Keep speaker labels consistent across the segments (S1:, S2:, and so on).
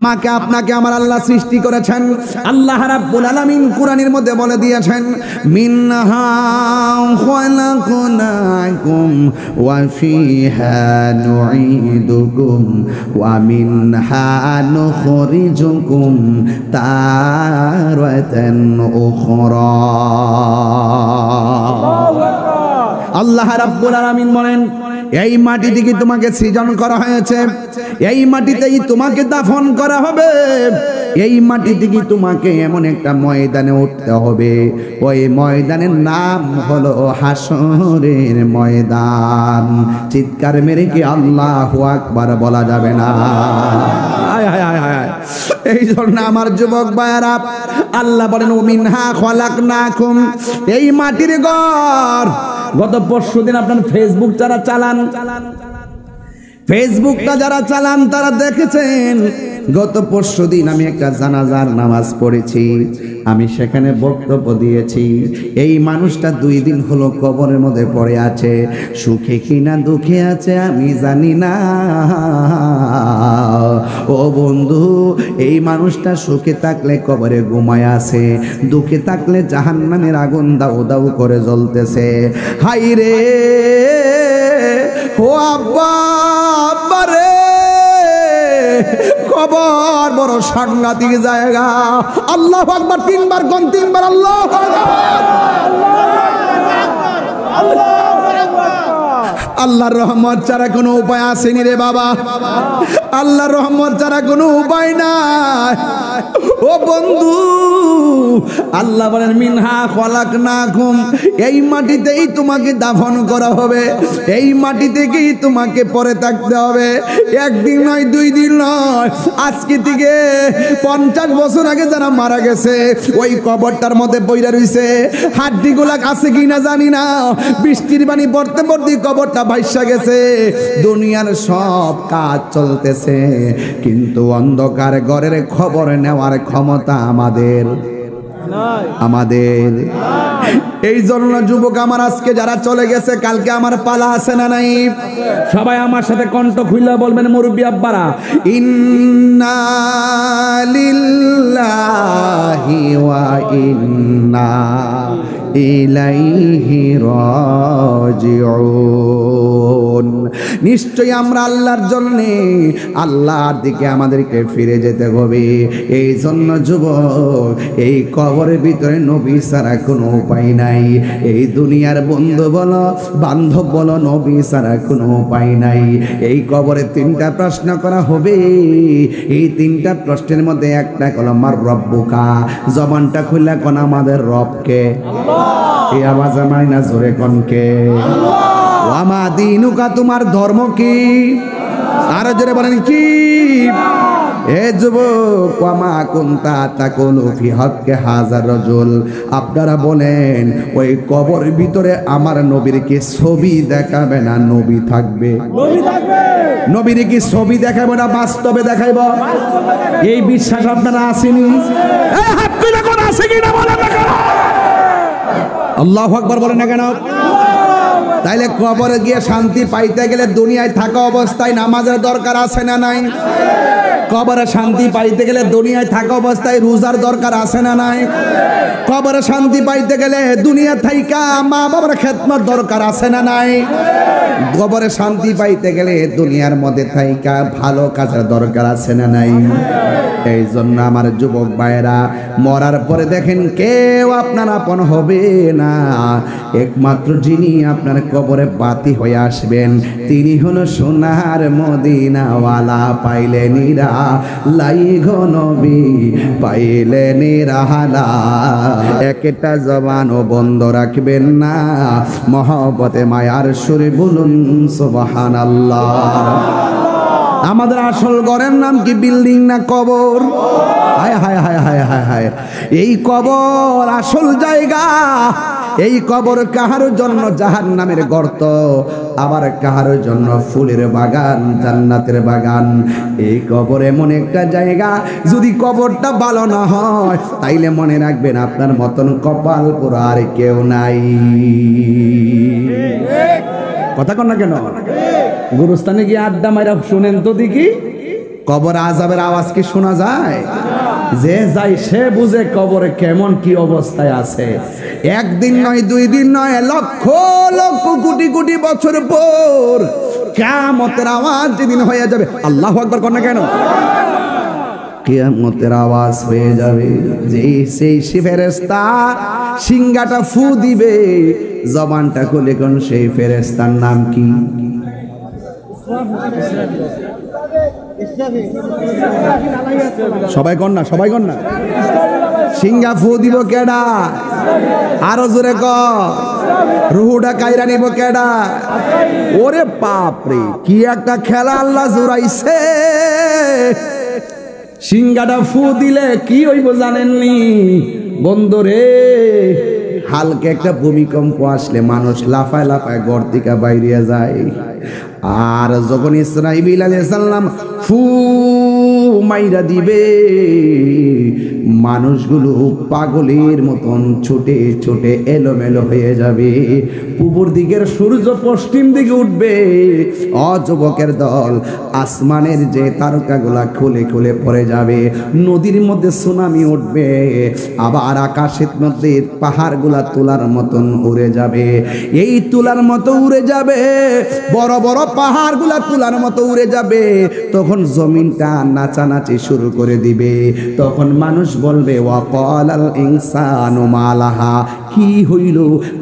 S1: আমাকে আপনাকে আমার আল্লাহ সৃষ্টি করেছেন। আল্লাহ রাব্বুল আলামিন কুরআনের মধ্যে বলে দিয়েছেন, মিনহা খালাকনাকুম ওয়া ফিহা নুঈদুকুম ওয়া মিনহা নুখরিজুকুম তারাতান উখরা। আল্লাহ রাব্বুল আলামিন বলেন, এই মাটি থেকে তোমাকে সৃজন করা হয়েছে, এই মাটিতেই তোমাকে দাফন করা হবে, এই মাটি থেকে তোমাকে এমন একটা ময়দানে উঠতে হবে, ওই ময়দানের নাম হলো হাসরের ময়দান। চিৎকার মেরে কি আল্লাহু আকবার বলা যাবে না? এই জন্য আমার যুবক ভাইরা, আল্লাহ বলেন মিনহা খলাকনাকুম, এই মাটির ঘর। গত পরশুদিন আপনার ফেসবুক যারা চালান, ফেসবুকটা যারা চালান তারা দেখেছেন, গত পরশুদিন আমি একটা জানাজার নামাজ পড়েছি, আমি সেখানে বক্তব্য দিয়েছি। এই মানুষটা 2 দিন হলো কবরের মধ্যে পড়ে আছে, সুখে কিনা দুঃখে আছে আমি জানি না। ও বন্ধু, এই মানুষটা সুখে থাকলে কবরে ঘুমায় আছে, দুঃখে থাকলে জাহান্নামের আগুন দাউ দাউ করে জ্বলতেছে। হাই রে ও আব্বা, আব্বা রে, কবর বড় সাংঘাতিক জায়গা। আল্লাহু আকবার 3 বার কোন 3 বার আল্লাহু আকবার। আল্লাহর রহমত ছাড়া কোনো উপায় আসেনি রে বাবা, আল্লাহর রহমত ছাড়া কোনো উপায় নাই। ও বন্ধু, আল্লাহ বলেন মিনহা খলাকনাকুম, এই মাটিতেই তোমাকে দাফন করা হবে, এই মাটি থেকেই তোমাকে পরে থাকতে হবে। একদিন নয়, 2 দিন নয়, আজকে থেকে 50 বছর আগে যারা মারা গেছে ওই কবরটার মধ্যে পইরা রইছে, হাড্ডিগুলা আছে কিনা জানি না, বৃষ্টির পানি পড়তে পড়তে কবরটা ভাইসা গেছে। দুনিয়ার সব কাজ চলতেছে, কিন্তু অন্ধকার ঘরের খবর নেওয়ার ক্ষমতা আমাদের। এই জন্য যুবক আমার, আজকে যারা চলে গেছে কালকে আমার পালা আছে না নাই? সবাই আমার সাথে কণ্ঠ খুইলা বলবেন মুরব্বি আব্বারা, ইন্না লিল্লাহি ওয়া ইন্না ইলাইহি রাজিউন। নিশ্চয়ই আমরা আল্লাহর জন্য, আল্লাহর দিকে আমাদেরকে ফিরে যেতে হবে। এই জন্য যুবক, এই কবরের ভিতরে নবী ছাড়া কোনো উপায় নাই। এই দুনিয়ার বন্ধু বলো, বান্ধব বলো, নবী ছাড়া কোনো উপায় নাই। এই কবরে 3টা প্রশ্ন করা হবে। এই 3টা প্রশ্নের মধ্যে একটা হলো মার রব্বুকা, জবানটা খুলে কোন আমাদের রবকে। এই আওয়াজ আমার না, জোরে কোনকে? ওয়া মা দীনুকা, তোমার ধর্ম কি? আরো জোরে বলেন কি? এ যুবক, ওয়া মা কুনতা তাকুলু ফি হক্কে হাযার রাজুল, আপনারা বলেন ওই কবরের ভিতরে আমার নবীর কি ছবি দেখাবে না নবী থাকবে? নবী থাকবে। নবীর কি ছবি দেখাবো না বাস্তবে দেখাইব? এই বিশ্বাস আপনারা আসেনি? এই হাত তুলে কোন আছে কিনা বলেন না কেন? আল্লাহু আকবার বলেন না কেন? তাইলে কবরে গিয়ে শান্তি পাইতে গেলে দুনিয়ায় থাকা অবস্থায় নামাজের দরকার আছে না নাই? কবরে শান্তি পাইতে গেলে দুনিয়ায় থাকা অবস্থায় রোজার দরকার আছে না নাই? কবরে শান্তি পাইতে গেলে দুনিয়া থাইকা মা বাবার খেদমত দরকার আছে না নাই? কবরে শান্তি পাইতে গেলে দুনিয়ার মধ্যে থাইকা ভালো কাজের দরকার আছে না নাই? এই জন্য আমার যুবক ভাইরা, মরার পরে দেখেন কেউ আপনার আপন হবে না। একমাত্র যিনি আপনার কবরে বাতি হয়ে আসবেন তিনি হলো সোনার মদিনাওয়ালা। পাইলে নিরা লাই গো নবী, পাইলে নিরালা, একটা জবানও বন্ধ রাখবেন না, মহব্বতে মায়ার সুরে বলুন সুবহানাল্লাহ। আমাদের আসল ঘরের নাম কি বিল্ডিং না কবর? হায় হায় হায় হায় হায় হায়, এই কবর আসল জায়গা। এই কবর কাহার জন্য জাহান্নামের গর্ত, আবার কাহার জন্য ফুলের বাগান, জান্নাতের বাগান। এই কবর এমন একটা জায়গা, যদি কবরটা ভালো না হয় তাইলে মনে রাখবেন আপনার মতন কপাল পোড়া আর কেউ নাই। কথা কন না কেন? গুরুস্থানে গিয়ে আড্ডা মাইরা শুনেন তো দেখি, কবর আযাবের আওয়াজ কি শোনা যায়? যে যায় সে বুঝে কবরে কেমন কি অবস্থায় আছে। একদিন নয়, 2 দিন নয়, লক্ষ লক্ষ কোটি কোটি বছর পর কিয়ামতের আওয়াজ যেদিন হয়ে যাবে, আল্লাহু আকবার কর না কেন? কিয়ামতের আওয়াজ হয়ে যাবে, যে সেই ফেরেশতা সিংহাটা ফু দিবে, জবানটা খুলে কোন সেই ফেরেশতার নাম কি? সবাই কর না, সবাই কর না। সিংহা ফু দিব কেডা? আরো জোরে কর। রুহুটা কাইরা নিব কেডা? ওরে বাপ রে, কি একটা খেলা আল্লাহ জুড়াইছে। সিংহাটা ফু দিলে কি হইব জানেননি বন্ধুরে? হালকা একটা ভূমিকম্প আসলে মানুষ লাফায় লাফায় ঘর থেকে বাইরে যায়। আর যখন ইসরাঈল আলাইহিস সালাম ফু মাইরা দিবে, মানুষগুলো পাগলের মতন ছুটে ছুটে এলোমেলো হয়ে যাবে। পূর্ব দিকের সূর্য পশ্চিম দিকে উঠবে, অযুবকের দল আসমানের যে তারকাগুলা খুলে খুলে পড়ে যাবে, নদীর মধ্যে সুনামি উঠবে, আবার আকাশের মধ্যে পাহাড়গুলা তুলার মতন উড়ে যাবে। এই তুলার মতো উড়ে যাবে, বড় বড় পাহাড়গুলা তুলার মতো উড়ে যাবে। তখন জমিনটা নাচানাচি শুরু করে দিবে। তখন মানুষ বলবে, ওয়াকালাল ইনসানু মালাহা, কি হইল?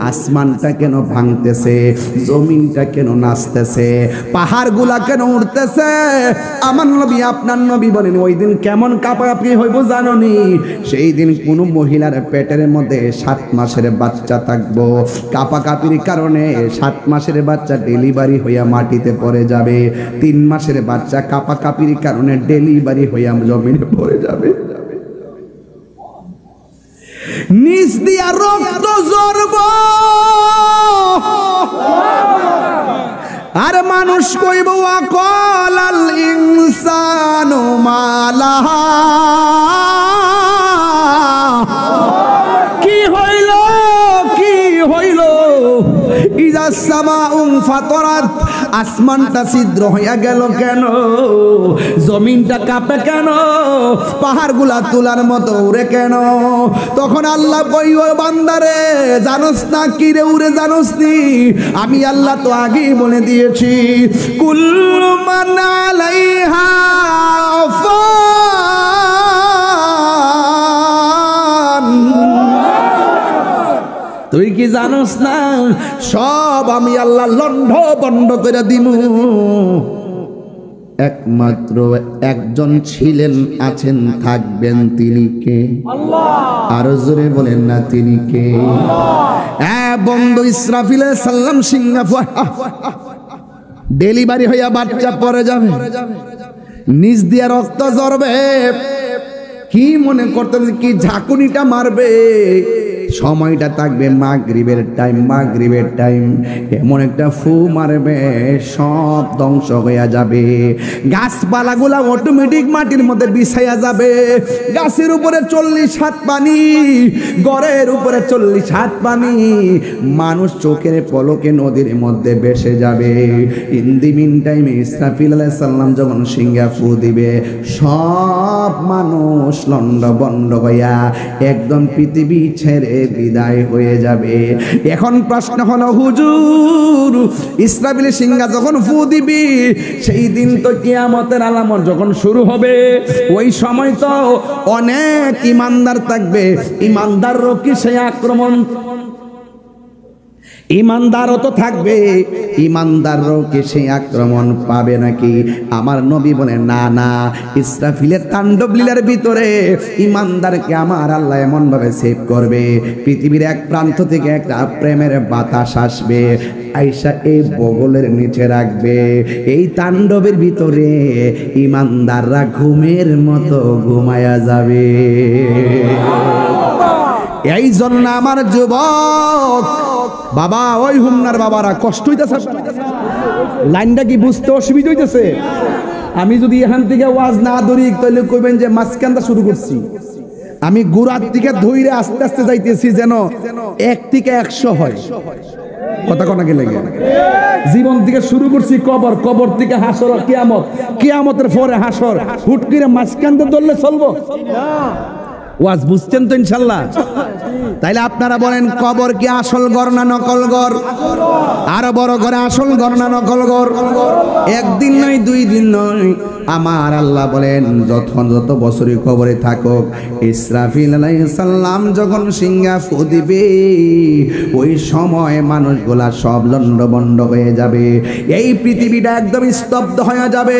S1: আসমানটা কেন ভাঙতেছে? জমিনটা কেন নাচতেছে? পাহাড়গুলা কেন উঠতেছে? আমার নবী আপনার নবী বলেন, ওই দিন কেমন কাঁপাকাঁপি হইব জাননি? সেই দিন কোন মহিলার পেটের মধ্যে 7 মাসের বাচ্চা থাকবো, কাঁপাকাঁপির কারণে 7 মাসের বাচ্চা ডেলিভারি হইয়া মাটিতে পড়ে যাবে। 3 মাসের বাচ্চা কাঁপাকাঁপির কারণে ডেলিভারি হইয়া জমিনে পড়ে যাবে। নিচ দিয়া রক্ত ঝরব, আর মানুষ কইব, ওয়াকালাল ইনসানু মালাহা, কি হইল কি হইল? ইযা সামাউ ফাতারাত, আসমানটা ছিদ্র হইয়া গেল কেন? জমিনটা কাঁপে কেন? পাহাড়গুলা তুলার মতো উড়ে কেন? তখন আল্লাহ কইব, বান্দারে জানোস না কি রে উড়ে জানোস নি? আমি আল্লাহ তো আগেই বলে দিয়েছি, কুল্লু মান আলাইহা ফান। তুই কি জানোস না সব আমি আল্লাহ লন্ড বন্ড করে দিমু। একমাত্র একজন ছিলেন, আছেন, থাকবেন, তিনি কে? আরো জোরে বলেন না, তিনি কে? বন্ধু ইসরাফিল আলাইহিস সালাম সিঙ্গাপুর ডেলিভারি হইয়া বাচ্চা পড়ে যাবে, নিচ দিয়ে রক্ত ঝরবে। কি মনে করতেন কি ঝাঁকুনিটা মারবে? সময়টা থাকবে মাগরিবের টাইম, মাগরিবের টাইম এমন একটা ফু মারবে, সব ধ্বংস হইয়া যাবে। গাছপালাগুলা অটোমেটিক মাটির মধ্যে বিছাইয়া যাবে। গাছের উপরে 40 হাত পানি, গড়ের উপরে 40 হাত পানি, মানুষ চোখের পলকে নদীর মধ্যে ভেসে যাবে। ইন দি মিন টাইমে ইসরাফিল আলাইহিস সালাম যখন সিংহা ফু দিবে, সব মানুষ লন্ড বন্ড হইয়া একদম পৃথিবী ছেড়ে বিদায় হয়ে যাবে। এখন প্রশ্ন হলো, হুজুর ইসরাফিল সিংহা যখন ফু দিবি, সেই দিন তো কিয়ামতের আলামত যখন শুরু হবে, ওই সময় তো অনেক ইমানদার থাকবে। ইমানদারও কি সেই আক্রমণ? ইমানদারও তো থাকবে, ইমানদারও কি সেই আক্রমণ পাবে নাকি? আমার নবী বলেন, না না, ইসরাফিলের তাণ্ডব লীলার ভিতরে ইমানদারকে আমার আল্লাহ এমন ভাবে সেভ করবে, পৃথিবীর এক প্রান্ত থেকে একটা প্রেমের বাতাস আসবে, আইসা এই বগলের নিচে রাখবে। এই তাণ্ডবের ভিতরে ইমানদাররা ঘুমের মতো ঘুমায়া যাবে। এই জন্য আমার যুবক বাবা, ওই হুমনার বাবারা কষ্ট হইতেছে, লাইনটা কি বুঝতে অসুবিধা হইতেছে? আমি যদি এখান থেকে ওয়াজ না ধরি তাহলে কইবেন যে মাঝখানটা শুরু করছি। আমি গোড়ার থেকে ধইরে আস্তে আস্তে যাইতেছি, যেন 1 থেকে 100 হয়। কথা কোনাকে লেগে জীবন থেকে শুরু করছি কবর, কবর থেকে হাসর, কিয়ামত, কিয়ামতের পরে হাসর। হুট করে মাঝখানতে ধরলে চলবো? ওয়াজ বুঝছেন তো ইনশাল্লাহ? তাইলে আপনারা বলেন, কবর কি আসল ঘর না নকল ঘর? আরো বড় করে, আসল ঘর না নকল ঘর? একদিন নয়, দুই দিন নয়, আমার আল্লাহ বলেন যত বছরই কবরে থাকুক, ইসরাফিল আলাইহিস সালাম যখন সিংহা ফু দিবে, ওই সময় মানুষগুলা সব লন্ডভন্ড হয়ে যাবে। এই পৃথিবীটা একদম স্তব্ধ হয়ে যাবে।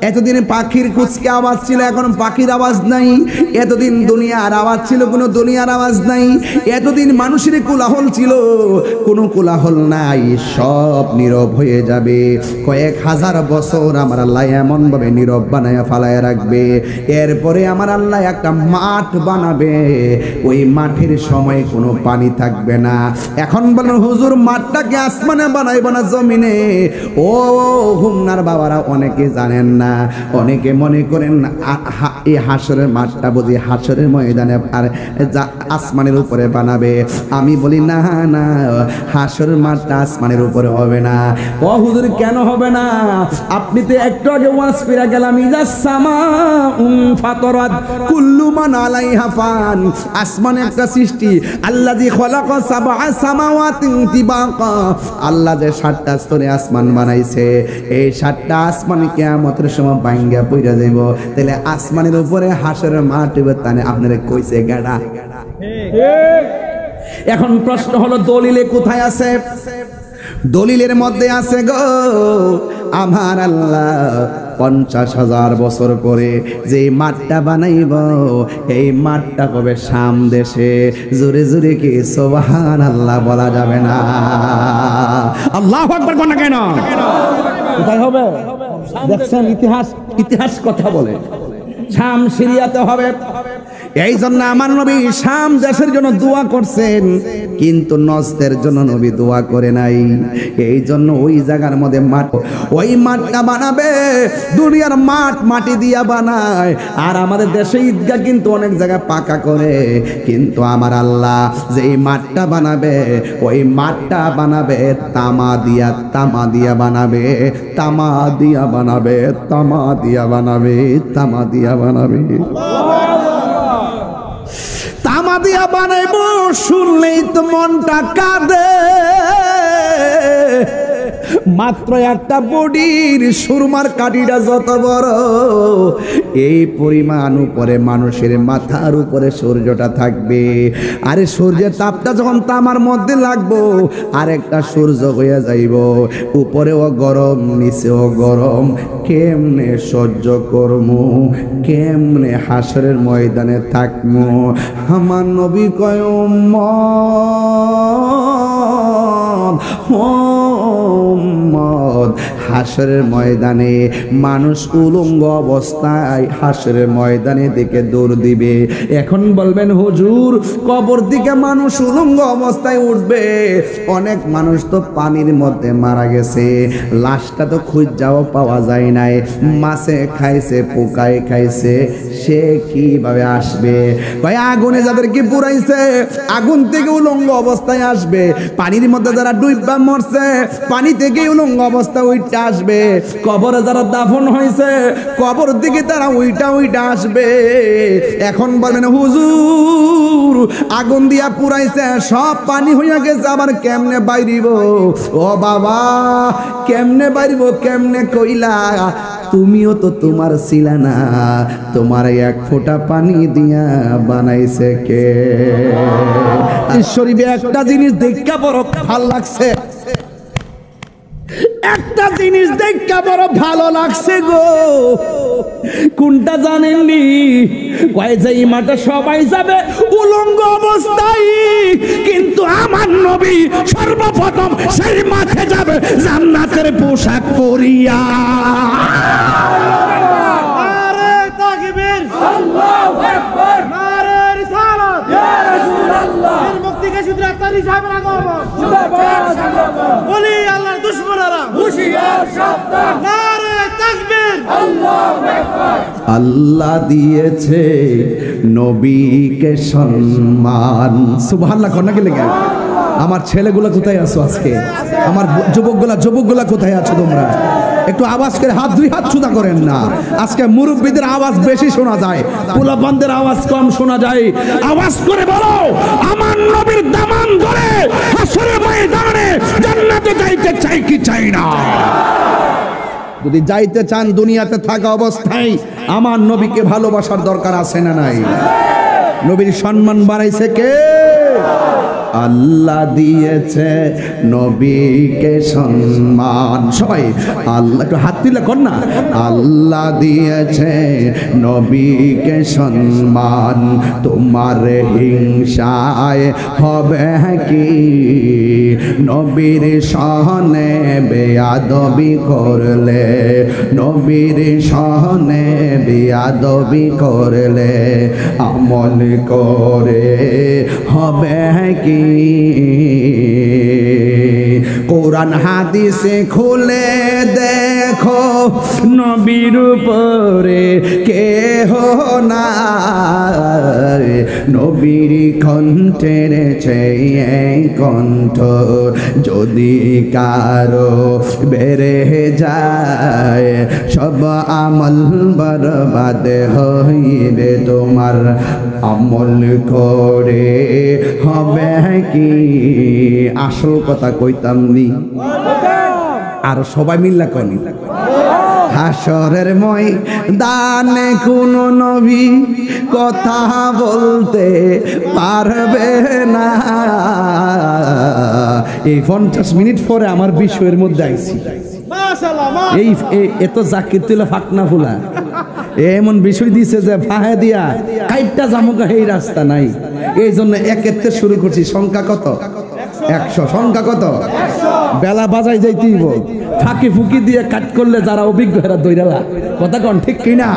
S1: এতদিন পাখির কুচকে আওয়াজ ছিল, এখন পাখির আওয়াজ নাই। এতদিন দুনিয়ার আওয়াজ ছিল, কোনো দুনিয়ার আওয়াজ নাই। এতদিন মানুষের কোলাহল ছিল, কোনো কোলাহল নাই। সব নীরব হয়ে যাবে। কয়েক হাজার বছর আমার আল্লাহ এমন ভাবে নীরব বানায়া ফালায় রাখবে। এরপরে আমার আল্লাহ একটা মাঠ বানাবে। ওই মাঠের সময় কোনো পানি থাকবে না। এখন বলেন, হুজুর মাঠটাকে আসমানে বানাইব না জমিনে? ও হুমনার বাবারা অনেকে জানেন না, অনেকে মনে করেন এই হাসরের মাঠটা বুঝি হাসরের ময়দানে আর আসমানের উপরে বানাবে। আমি বলি না না, হাসরের মাঠটা আসমানের উপরে হবে না। ও হুজুর কেন হবে না? আপনি তো একটু আগে ওয়াজ করে গেলাম, ইজা সামা ফাতরাত কুল্লু মান আলাইহা ফান। আসমান একটা সৃষ্টি, আল্লাযী খালাকা সাবআ সামাওয়াতিন তিবাকা। আল্লাহ যে 7টা স্তরে আসমান বানাইছে, এই 7টা আসমান কিয়ামতের সময় ভাঙ্গা পড়ে যাইব। তাহলে আসমানের উপরে হাসরের মাঠ তানে আপনারে কইছে গাড়া। এখন প্রশ্ন হলো, দলিলে কোথায় আছে? দলিলের মধ্যে আছে গো, আমার আল্লাহ 50,000 বছর পরে যে মাঠটা বানাইব, এই মাঠটা হবে শাম দেশে। জোরে জোরে কি সুবহানাল্লাহ বলা যাবে না? আল্লাহু আকবার কোন না কেন? কোথায় হবে? দেখছেন, ইতিহাস কথা বলে। শাম সিরিয়াতে হবে। এই জন্য আমার নবী শাম দেশের জন্য দোয়া করছেন, কিন্তু নজদের জন্য নবী দোয়া করে নাই। এই জন্য ওই জায়গার মধ্যে মাঠ, ওই মাঠটা বানাবে। দুনিয়ার মাঠ মাটি দিয়া বানায়, আর আমাদের দেশে ঈদগাহ কিন্তু অনেক জায়গায় পাকা করে। কিন্তু আমার আল্লাহ যে এই মাঠটা বানাবে, ওই মাঠটা বানাবে তামা দিয়া বানাবে, তামা দিয়া বানাবে, তামা দিয়া বানাবে, তামা দিয়া বানাবে। তামা দিয়া বানাইব, শুনলেই তো মনটা কাঁদে। মাত্র একটা বডির সুরমার কাঠিটা যত বড়, এই পরিমাণ উপরে মানুষের মাথার উপরে সূর্যটা থাকবে। আরে সূর্যের তাপটা যখন তামার মধ্যে লাগবো, আরেকটা সূর্য হয়ে যাইব। উপরেও গরম, নিচেও গরম। কেমনে সহ্য করমু? কেমনে হাসরের ময়দানে থাকমু? আমার নবী কয় উম্মত, হাসরের ময়দানে মানুষ উলঙ্গ অবস্থায় হাসরের ময়দানে দিকে দৌড় দিবে। এখন বলবেন হুজুর, কবর দিকে মানুষ উলঙ্গ অবস্থায় উঠবে? অনেক মানুষ তো পানির মধ্যে মারা গেছে, লাশটা তো খুঁজাও পাওয়া যায় নাই। মাছে খাইছে, পোকায় খাইছে, সে কিভাবে আসবে? ভাই আগুনে যাদেরকে পুরাইছে, আগুন থেকে উলঙ্গ অবস্থায় আসবে। পানির মধ্যে যারা ডুইবা মরছে, পানি থেকে উলঙ্গ অবস্থা উইটা আসবে। কবরে যারা দাফন হয়েছে, কবর দিকে তারা উইটা আসবে। এখন বলেন হুজুর, আগুন দিয়া পুরাইছে, সব পানি হইয়া গেছে, আবার কেমনে বাইরিব? ও বাবা, কেমনে বাইরিব? কেমনে কইলা? তুমিও তো তোমার ছিলা না, তোমার এক ফোঁটা পানি দিয়া বানাইছে কে? শরীফে একটা জিনিস দেখা বড় ভালো লাগছে, একটা জিনিস দেখা বড় ভালো লাগছে গো। কোনটা জানেননি? কয় যে এই মাঠে সবাই যাবে উলঙ্গ অবস্থায়, কিন্তু আমার নবী সর্বপ্রথম সেই মাঠে যাবে জান্নাতের পোশাক পরিয়া। নারে তাকবীর, আল্লাহু আকবার, নারে রিসালাত, ইয়া রাসূলুল্লাহ। এর মুক্তিকে শুধু আত্মারি সাহেবরা গাবো, সুবহানাল্লাহ। বলি আল্লাহর দুশমনেরা হুশিয়ার, সাবধান। নারে তাকবীর, আল্লাহু আকবার। আল্লাহ দিয়েছে নবীকে সম্মান, সুবহানাল্লাহ। কোন কি লেগে আমার ছেলেগুলো কোথায় আছো আজকে? আমার যুবকগুলা কোথায় আছো তোমরা? একটু আওয়াজ করে হাত দুই হাত ছুদা করেন না। আজকে মুরব্বীদের আওয়াজ বেশি শোনা যায়, পোলাপানদের আওয়াজ কম শোনা যায়। আওয়াজ করে বলো, আমার নবীর দামান ধরে হাসরের ময়দানে জান্নাতে যাইতে চাই কি চাই না? যদি যাইতে চান দুনিয়াতে থাকা অবস্থায় আমার নবীকে ভালোবাসার দরকার আছে না নাই? নবীর সম্মান বাড়াইছে কে? আল্লাহ দিয়েছে নবীকে সম্মান। সবাই আল্লাহ একটু হাত তুলে কর না। আল্লাহ দিয়েছে নবীকে সম্মান, তোমার হিংসায় হবে কি? নবীর সহনে বেয়াদবি করলে, নবীর সহনে বেয়াদবি করলে আমল করে হবে কি? কোরআন হাদিসে খুলে দেখো, নবীর উপরে কেহ নাই, নবীর কণ্ঠের চেয়ে কণ্ঠ যদি কারো বেড়ে যায়, সব আমল বরবাদ হইবে তোমার। আমল করে হবে কি? আসল কথা কইতাম নি, আর সবাই মিল্লা কনি। হাসরের ময়দানে কোন নবী কথা বলতে পারবে না। এই 50 মিনিট পরে আমার বিষয়ের মধ্যে আইছি। এই এত জাকির তুলে ফাকনা ফুলা এমন বিষয় দিছে যে ফাহে দিয়া কাইটটা জামুকা এই রাস্তা নাই। এই জন্য একেতে শুরু করছি। সংখ্যা কত? 100। সংখ্যা কত? বেলা বাজাই যাইতেইব, ফাঁকি ফুকি দিয়ে কাট করলে যারা অভিজ্ঞ এরা দৈরালা। কথা কন ঠিক কিনা?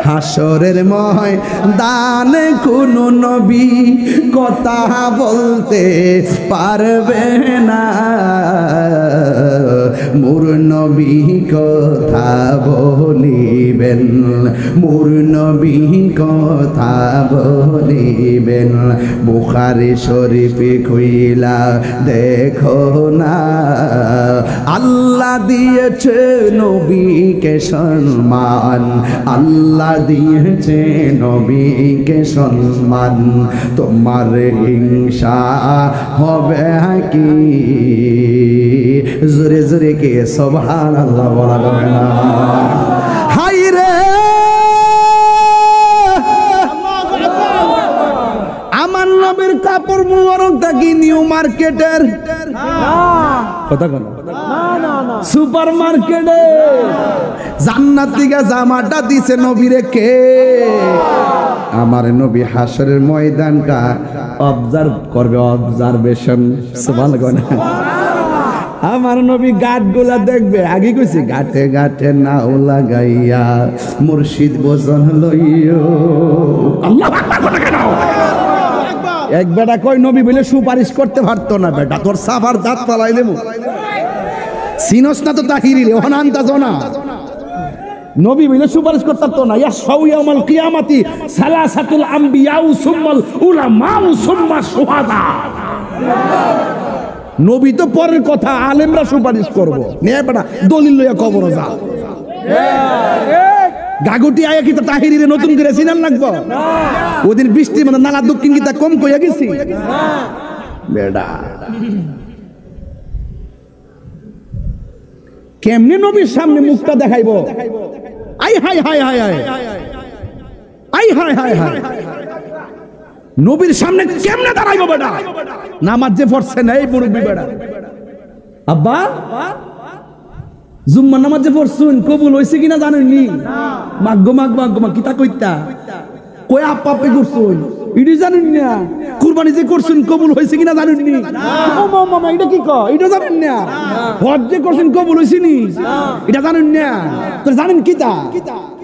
S1: হাসরের ময়দানে কোন নবী কথা বলতে পারবে না, মোর নবী কথা বলিবেন, মোর নবী কথা বলিবেন। বুখারী শরীফে খুইলা দেখো না, আল্লাহ দিয়েছে নবীকে সম্মান, আল্লাহ দিয়েছে নবীকে সম্মান, তোমার হিংসা হবে কি? জোরে জোরে কে সুবহানাল্লাহ বলা যাবে না? হাই রে আমার নবীর কাপড় মুবারকটা কি নিউ মার্কেটের? কথা বলো না, সুপার মার্কেটে। জান্নাত থেকে জামাটা দিছে নবীরে কে? আমার নবী হাসরের ময়দানটা অবজার্ভ করবে, অবজারভেশন। সুবহানাল্লাহ। আমার নবী গাট গুলা দেখবে। আগে কইছি গাটে গাটে নাও লাগাইয়া মুর্শিদ বজন লইও। আল্লাহু আকবার। কথা কেন? এক বেটা কই নবী বলে সুপারিশ করতে পারতো না। বেটা তোর সাফার দাঁত পালাই দেবো। সিনস না তো তাহিরি রে ওহানান্তা জনা নবী বলে সুপারিশ করতে পারতো না। ইয়া শাউয়াউল কিয়ামতি সালাসাতুল আম্বিয়াউ সুম্মাল উলামাউ সুম্মা শুহাদা। নবী তো পরের কথা, আলেমরা সুপারিশ করব। নে বেটা দলিল লইয়া কবর যা। গাগুটি আয়া কি তাহিরিরে নতুন করে সিনাল লাগবো? ওদিন বৃষ্টি মানে নালা দক্ষিণ গীতা কম কইয়া গেছি বেডা। কেমনে নবীর সামনে মুখটা দেখাইবো? আই হাই হাই হাই হাই আই হাই হাই হাই। নবীর সামনে কেমনে দাঁড়াইবো বেডা? নামাজ যে পড়ছে না এই মুরব্বি বেডা। আব্বা জুম্মা নামাজ যে পড়ছুন কবুল হইছে কিনা জানেন নি? মাগগো মাগ মাগগো মাগ কিতা কইতা কই আপা আপনি করছুন ইডি জানেন না? কুরবানি যে করছুন কবুল হইছে কিনা জানেন নি? ও মামা এটা কি কয়? এটা জানেন না? হজ যে করছুন কবুল হইছে নি? এটা জানেন না? তো জানেন কিতা?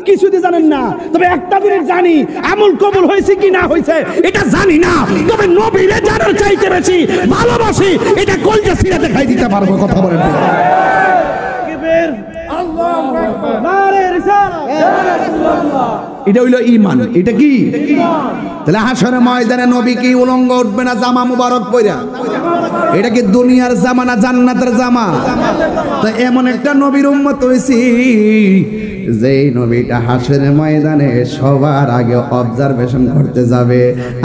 S1: কিছুতে জানেন না। তবে একটা জিনিস জানি, আমল কবুল হয়েছে কি না হয়েছে এটা জানি না। তবে নবীরে জানার চাইতে বেশি ভালোবাসি, এটা কলজা ছিঁড়ে দেখাই দিতে পারবো। কথা বলেন আল্লাহু আকবার। নারে রিসালাত। এটা হইল ঈমান। এটা কি? তাহলে হাশরের ময়দানে নবী কি উলঙ্গ উঠবে না জামা মুবারক পইরা? এটা কি দুনিয়ার জামা না জান্নাতের জামা? তো এমন একটা নবীর উম্মত হইছি যেই নবীটা হাশরের ময়দানে সবার আগে অবজারভেশন করতে যাবে,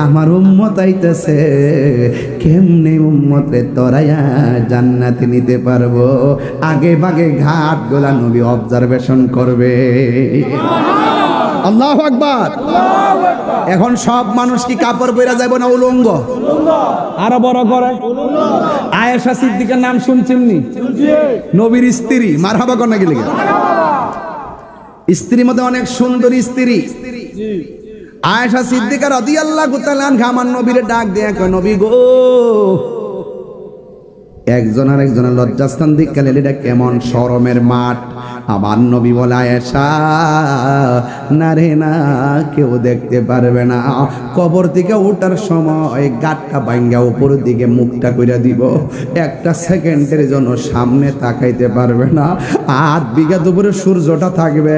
S1: আমার উম্মত আইতেছে, কেমনে উম্মতে তরাইয়া জান্নাতে নিতে পারবো, আগে ভাগে ঘাট গোলা নবী অবজারভেশন করবে। আল্লাহু আকবার। এখন সব মানুষ কি কাপড় পরে যাবে না উলঙ্গ? আরো বড় করে আয়েশা সিদ্দিকার নাম শুনছেননি? নবীর স্ত্রী, মারহাবা কোন নাকি লিখে? স্ত্রীর মধ্যে অনেক সুন্দরী স্ত্রী আয়েশা সিদ্দিকা রাদিয়াল্লাহু তাআলা আনহা আমার নবীর ডাক দিয়ে কয়, নবী গো, একজন আর একজনের লজ্জাস্থান দিককালে এটা কেমন শরমের মাঠ। আমার নবী বলে, আয়েশা না রে না, কেউ দেখতে পারবে না, কবর থেকে ওঠার সময় গাটটা ভাঙ্গা উপর দিকে মুখটা কইরা দিব, একটা সেকেন্ডের জন্য সামনে তাকাইতে পারবে না। 8 বিঘা দুপুরে সূর্যটা থাকবে,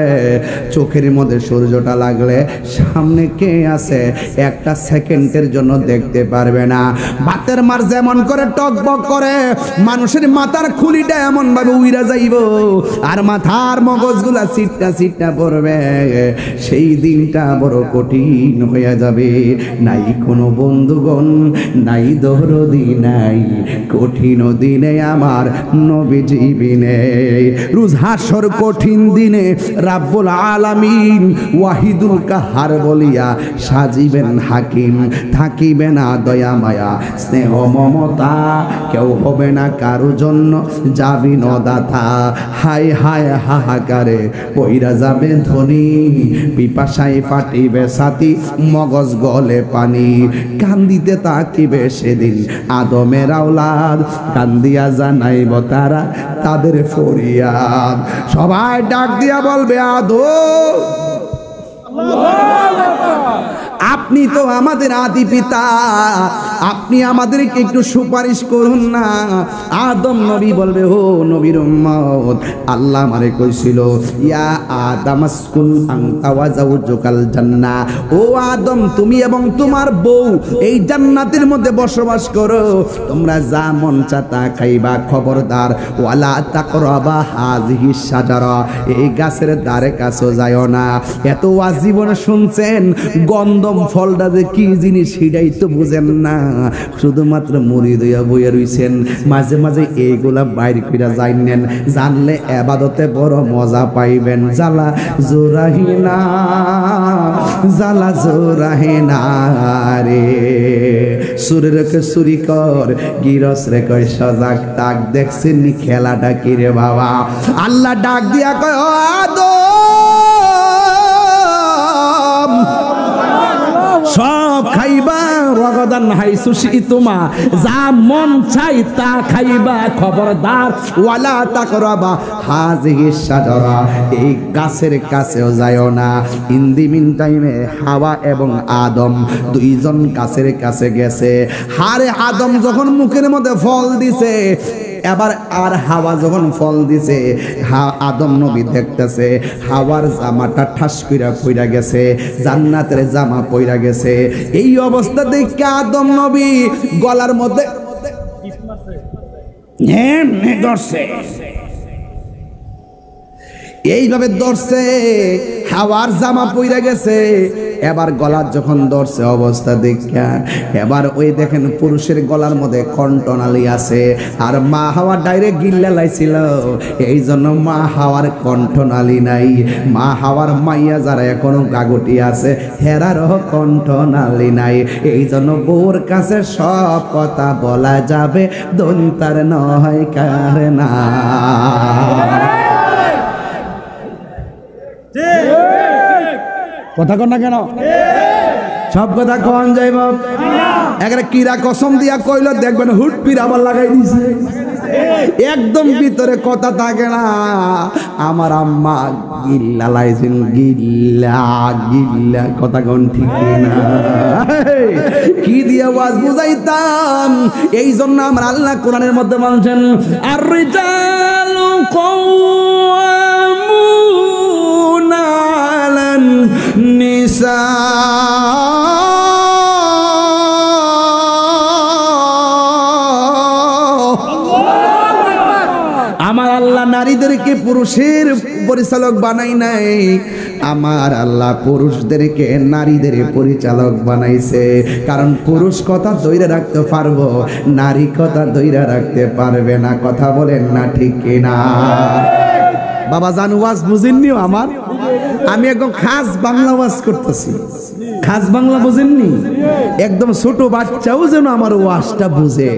S1: চোখের মধ্যে সূর্যটা লাগলে সামনে কে আছে একটা সেকেন্ডের জন্য দেখতে পারবে না। ভাতের মার যেমন করে টকবক করে, মানুষের মাথার খুলিটা এমন ভাবে উইরা যাইব আর মাথার মগজগুলা সিটটা সিটটা পড়বে, সেই দিনটা বড় কঠিন হয়ে যাবে। নাই কোনো বন্ধুগণ, নাই দরদি, নাই কঠিন দিনে আমার নবীজি বিনে। রোজ হাসর কঠিন দিনে রাব্বুল আলামিন ওয়াহিদুল কাহার বলিয়া সাজিবেন হাকিম, থাকিবে না দয়া মায়া স্নেহ মমতা, কেউ হবে না কারো জন্য যাবি নদাতা। হায় হায় হাহাকারে পইরা যাবে ধনী, পিপাসায় ফাটিবে ছাতি, মগজ গলে পানি, কান্দিতে তাকিবে সেদিন আদমের আওলাদ, কান্দিয়া জানাইব তারা তাদের ফরিয়াদ। সবাই ডাক দিয়া বলবে, আদম আপনি তো আমাদের আদি পিতা, আপনি আমাদেরকে একটু সুপারিশ করুন না। আদম নবী বলবে, ও নবীর উম্মত, আল্লাহ আমারে কইছিল, ইয়া আদম আসকুন আনতা ওয়া যাওজুকাল জান্নাহ, ও আদম তুমি এবং তোমার বউ এই জান্নাতের মধ্যে বসবাস করো, তোমরা যা মন চাতা খাইবা, খবরদার ওয়ালা তাকরাবা হাযিহি শাজারা, এই গাছের ধারে কাছে যায়ও না। এত আজীবন শুনছেন, গন্ধম ফলটা যে কি জিনিস সেটাই তো বুঝেন না, শুধুমাত্র মুড়ি দইয়া বইয়া রইছেন, মাঝে মাঝে এইগুলা বাইর কইরা যাইনেন, জানলে ইবাদতে বড় মজা পাইবেন। জ্বালা জোরাহিনা, জ্বালা জোরাহিনা রে, সুরের কে সুরি কর, গিরস রে কয় সজাগ তাক, দেখছেন খেলাটা কি রে বাবা। আল্লাহ ডাক দিয়া কয়, ও আদম সব খাইবা, রগদান হাইসু শিতুমা, যা মন চাই তা খাইবা, খবরদার ওয়ালা তাকরাবা হাযিহি শাজারা, এই গাছের কাছেও যায়ও না। ইন দি মিন টাইমে হাওয়া এবং আদম দুইজন গাছের কাছে গেছে। হারে আদম যখন মুখের মধ্যে ফল দিছে, এবার আর হাওয়া যখন ফল দিছে, আদম নবী দেখতেছে হাওয়ার জামাটা ঠাস কইরা পইরা গেছে, জান্নাতের জামা পইরা গেছে। এই অবস্থা দেখে আদম নবী গলার মধ্যে ধরছে, এইভাবে ধরছে, হাওয়ার জামা পইরা গেছে। এবার গলার যখন ধরছে অবস্থা দেখা, এবার ওই দেখেন পুরুষের গলার মধ্যে কণ্ঠনালী আছে, আর মা হাওয়া ডাইরেক্ট গিল্লা লাইছিল, এই জন্য মা হাওয়ার কণ্ঠনালী নাই। মা হাওয়ার মাইয়া যারা এখনো গাগটি আছে, হেরারও কণ্ঠনালী নাই। এই জন্য বউর কাছে সব কথা বলা যাবে, দন্তার নয় কার না। কথা কন না কেন? সব কথা কন যাইব। একটা কিরা কসম দিয়া কইল, দেখবেন হুট পির আবার লাগাই দিছে, একদম ভিতরে কথা থাকে না। আমার আম্মা গিল্লা লাইছেন, গিল্লা গিল্লা, কথা কন ঠিক না? কি দিয়ে ওয়াজ বুঝাইতাম? এই জন্য আমার আল্লাহ কোরআনের মধ্যে বলছেন, আর রিজালু নিসা আমার আল্লাহ নারীদেরকে পুরুষের পরিচালক বানাই নাই, আমার আল্লাহ পুরুষদেরকে নারীদের পরিচালক বানাইছে। কারণ পুরুষ কথা ধইরা রাখতে পারবো, নারী কথা ধইরা রাখতে পারবে না। কথা বলেন না ঠিক কিনা? বাবা জান ওয়াজ বুঝেননি আমার? আমি একদম খাস বাংলা ওয়াজ করতেছি। খাস বাংলা বুঝেননি? একদম ছোট বাচ্চাও যেন আমার ওয়াজটা বুঝে।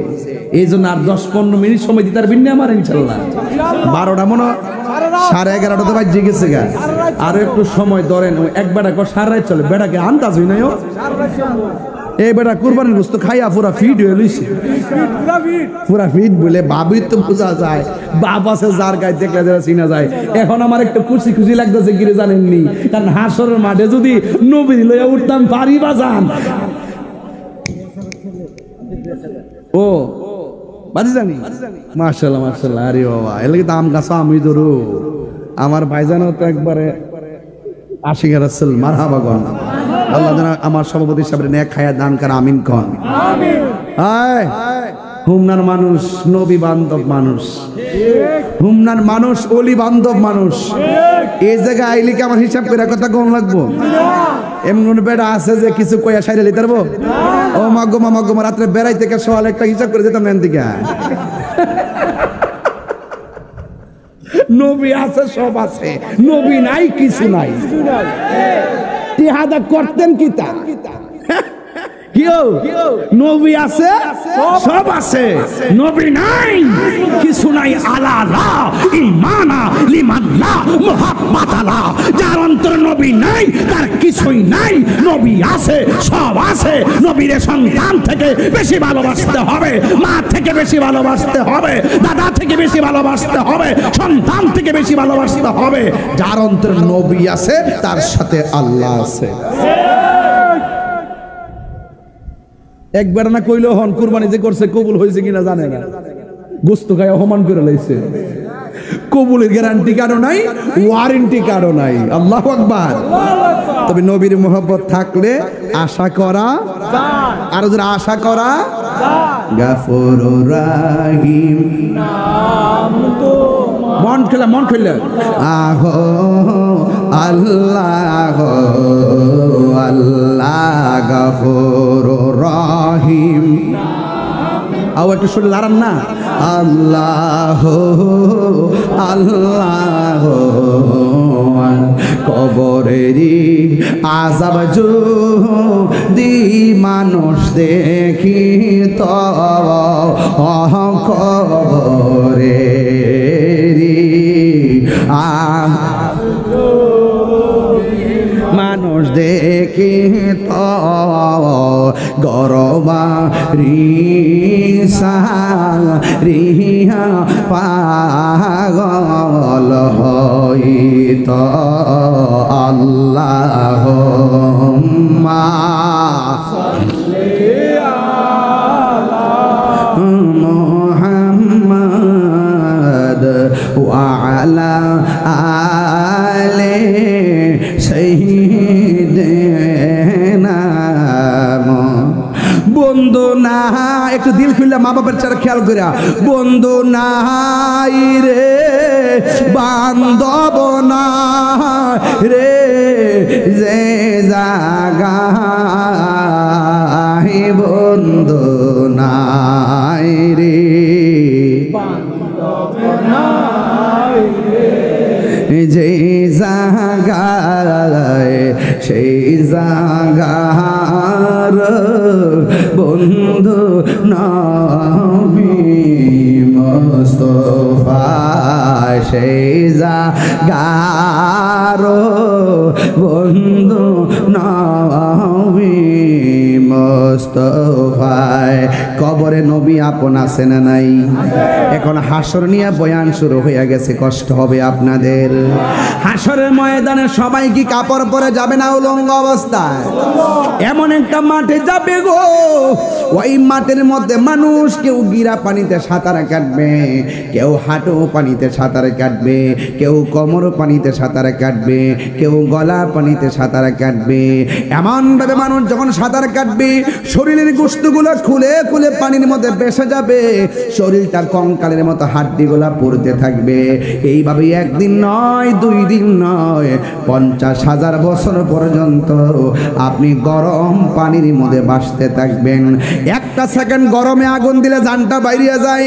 S1: এই জন্য আর 10-15 মিনিট সময় দিতে পারবেন না আমার ইনশাল্লাহ। 12টা মনে 11:30 তো বাজে গেছে গা, আরো একটু সময় ধরেন। এক বেটা কর সারা রাত চলে, বেটাকে আন্দাজ হই নাই। এই বেটা কুরবানির গোশত খাইয়া পুরা ফিট হয়ে লইছে, পুরা ফিট বলে ভাবি তো বোঝা যায়। বাপ আছে যার গায়ে দেখলে যারা চিনা যায়। এখন আমার একটু খুশি খুশি লাগতেছে, কি জানেননি? কারণ হাসরের মাঠে যদি নবী লইয়া উঠতাম পারি বাজান। ও বাজি জানি, মাশাআল্লাহ মাশাআল্লাহ। আরে বাবা, এর লাগি দাম গাছা আমি ধরু। আমার ভাইজানও তো একবারে আশিক রাসূল, মারহাবা গন। আল্লাহ যেন আমার সভাপতি সাহেবের নেক খায়া দান করে, আমিন কন। আমিন। হায় হুমনার মানুষ নবী বান্ধব মানুষ, হুমনার মানুষ অলি বান্ধব মানুষ। এই জায়গায় আইলে কি আমার হিসাব করে কথা কম লাগবো? এমন বেড়া আছে যে কিছু কইয়া সাইরে লিতে পারবো? ও মাগমা মাগমা রাত্রে বেড়াই থেকে সকালে একটা হিসাব করে যেতাম এন দিকে। নবী আছে, সব আছে, নবী নাই কিছু নাই। তিহাদা করতেন কি তা? নবী আছে, সব আছে, নবী নাই কিছু নাই। আলালা ঈমানা লিমাল্লাহ মুহাব্বাতালা। যার অন্তর নবী নাই তার কিছুই নাই। নবী আছে, সব আছে। নবীর সন্তান থেকে বেশি ভালোবাসতে হবে, মা থেকে বেশি ভালোবাসতে হবে, দাদা থেকে বেশি ভালোবাসতে হবে, সন্তান থেকে বেশি ভালোবাসতে হবে। যার অন্তর নবী আছে তার সাথে আল্লাহ আছে। একবার না কইলেও হন কুরবানি যে করছে কবুল হয়েছে কিনা জানে না, গোস্ত খায় অপমান করে লাইছে। কবুলের গ্যারান্টি কারো নাই, ওয়ারেন্টি কারো নাই। আল্লাহু আকবার। তবে নবীর মোহব্বত থাকলে আশা করা যায়, আর যারা আশা করা যায়। গাফুরুর রাহিম নাম তো মন খেলা, মন খেলা। আহো আল্লাহ আল্লাহ গাফুরুর রহিম। আও একটু শুনে দাঁড়ান না। আল্লাহ আল্লাহ কবরেরই আযাব যদি মানুষ দেখি তো কবরেরই মানুষ দেখি তো গরবা রিসা রিহা পাগল হইত। আল্লাহুম্মা সাল্লি আলা মুহাম্মাদ ওয়া আলা আলি সাইয়্যিদিনা। বন্ধু না একটু দিল খুললে মা বাবার চারা খেয়াল করে। বন্ধু নাই রে বান্ধব না রে যে জাগায় বন্ধু নাই রে বান্ধব নাই রে যে জাগায় সেই জাগার বন্ধু নবী মুস্তাফা। সেই জাগার বন্ধু নবী মুস্তাফা। কষ্ট হয়। কবরে নবী আপন আছে না নাই? এখন হাসর নিয়ে বয়ান শুরু হয়ে গেছে, কষ্ট হবে আপনাদের। হাসরের ময়দানে সবাই কি কাপড় পরে যাবে না উলঙ্গ অবস্থায়? এমন একটা মাঠে যাবে গো, ওই মাঠের মধ্যে মানুষ কেউ গিরা পানিতে সাঁতার কাটবে, কেউ হাঁটু পানিতে সাঁতার কাটবে, কেউ কোমর পানিতে সাঁতার কাটবে, কেউ গলা পানিতে সাঁতার কাটবে। এমন ভাবে মানুষ যখন সাঁতার কাটবে শরীরের গোশতগুলো খুলে খুলে পানির মধ্যে ভেসে যাবে, শরীরটার কঙ্কালের মতো হাড্ডিগুলা পড়তে থাকবে। এইভাবে একদিন নয়, 2 দিন নয়, 50,000 বছর পর্যন্ত আপনি গরম পানির মধ্যে ভাসতে থাকবেন। একটা সেকেন্ড গরমে আগুন দিলে জানটা বাইরে যায়।